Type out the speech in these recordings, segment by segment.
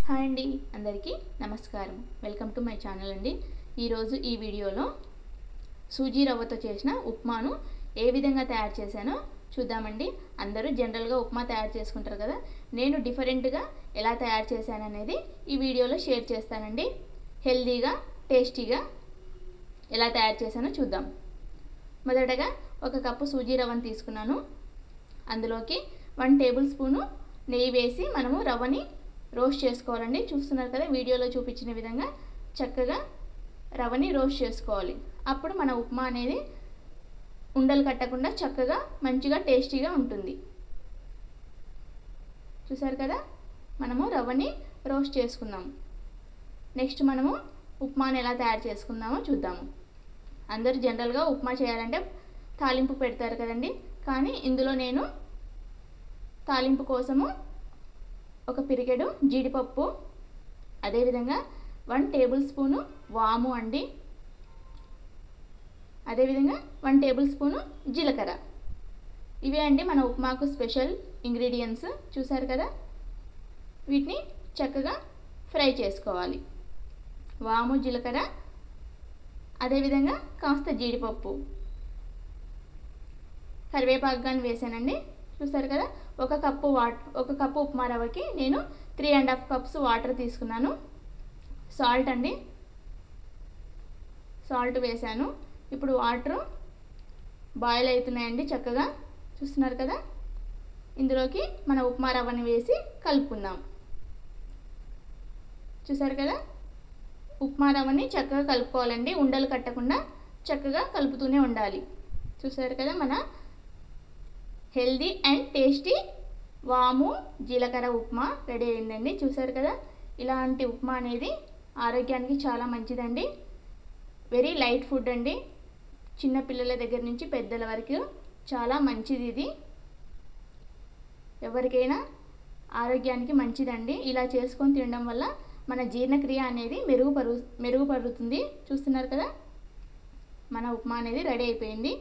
Hi అండి, అందరికీ నమస్కారం. వెల్కమ్ టు మై ఛానల్ అండి. ఈరోజు ఈ వీడియోలో సూజీ రవ్వతో చేసిన ఉప్మాను ఏ విధంగా తయారు చేశానో చూద్దామండి. అందరూ జనరల్గా ఉప్మా తయారు చేసుకుంటారు కదా, నేను డిఫరెంట్గా ఎలా తయారు చేశాను అనేది ఈ వీడియోలో షేర్ చేస్తానండి. హెల్దీగా టేస్టీగా ఎలా తయారు చేశానో చూద్దాం. మొదటగా ఒక కప్పు సూజీ రవ్వను తీసుకున్నాను. అందులోకి 1 టేబుల్ స్పూను నెయ్యి వేసి మనము రవ్వని రోస్ట్ చేసుకోవాలండి. చూస్తున్నారు కదా, వీడియోలో చూపించిన విధంగా చక్కగా రవ్వని రోస్ట్ చేసుకోవాలి. అప్పుడు మన ఉప్మా అనేది ఉండలు కట్టకుండా చక్కగా మంచిగా టేస్టీగా ఉంటుంది. చూసారు కదా, మనము రవ్వని రోస్ట్ చేసుకుందాము. నెక్స్ట్ మనము ఉప్మాని ఎలా తయారు చేసుకుందామో చూద్దాము. అందరూ జనరల్గా ఉప్మా చేయాలంటే తాలింపు పెడతారు కదండి, కానీ ఇందులో నేను తాలింపు కోసము ఒక పిరికెడు జీడిపప్పు, అదేవిధంగా 1 టేబుల్ స్పూను వాము అండి, అదేవిధంగా 1 టేబుల్ స్పూను జీలకర్ర. ఇవే అండి మన ఉప్మాకు స్పెషల్ ఇంగ్రీడియంట్స్. చూసారు కదా, వీటిని చక్కగా ఫ్రై చేసుకోవాలి. వాము, జీలకర్ర, అదేవిధంగా కాస్త జీడిపప్పు, కరివేపాకు కానీ వేసానండి. చూసారు కదా, ఒక కప్పు ఉప్మా రవ్వకి నేను 3.5 కప్స్ వాటర్ తీసుకున్నాను. సాల్ట్ అండి, సాల్ట్ వేసాను. ఇప్పుడు వాటర్ బాయిల్ అవుతున్నాయండి చక్కగా. చూస్తున్నారు కదా, ఇందులోకి మన ఉప్మా రవ్వని వేసి కలుపుకుందాం. చూసారు కదా, ఉప్మా రవ్వని చక్కగా కలుపుకోవాలండి, ఉండలు కట్టకుండా చక్కగా కలుపుతూనే ఉండాలి. చూసారు కదా, మన హెల్దీ అండ్ టేస్టీ వాము జీలకర్ర ఉప్మా రెడీ అయిందండి. చూసారు కదా, ఇలాంటి ఉప్మా అనేది ఆరోగ్యానికి చాలా మంచిదండి. వెరీ లైట్ ఫుడ్ అండి, చిన్న పిల్లల దగ్గర నుంచి పెద్దల వరకు చాలా మంచిది. ఇది ఎవరికైనా ఆరోగ్యానికి మంచిదండి. ఇలా చేసుకొని తినడం వల్ల మన జీర్ణక్రియ అనేది మెరుగుపడుతుంది. చూస్తున్నారు కదా, మన ఉప్మా అనేది రెడీ అయిపోయింది.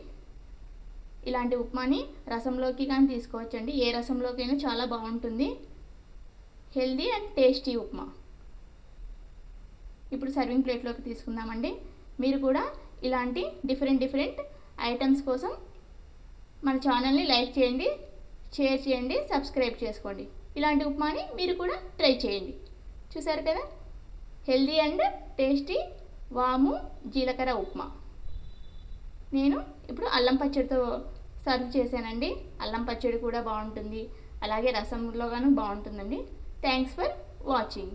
ఇలాంటి ఉప్మాని రసంలోకి కానీ తీసుకోవచ్చండి, ఏ రసంలోకైనా చాలా బాగుంటుంది. Healthy and tasty upma. ఇప్పుడు సర్వింగ్ ప్లేట్లోకి తీసుకుందామండి. మీరు కూడా ఇలాంటి డిఫరెంట్ ఐటమ్స్ కోసం మన ఛానల్ని లైక్ చేయండి, షేర్ చేయండి, సబ్స్క్రైబ్ చేసుకోండి. ఇలాంటి ఉప్మాని మీరు కూడా ట్రై చేయండి. చూసారు కదా, హెల్దీ అండ్ టేస్టీ వాము జీలకర్ర ఉప్మా. నేను ఇప్పుడు అల్లం పచ్చడితో సర్వ్ చేశానండి. అల్లం పచ్చడి కూడా బాగుంటుంది, అలాగే రసంలో గాను బాగుంటుందండి. Thanks for watching.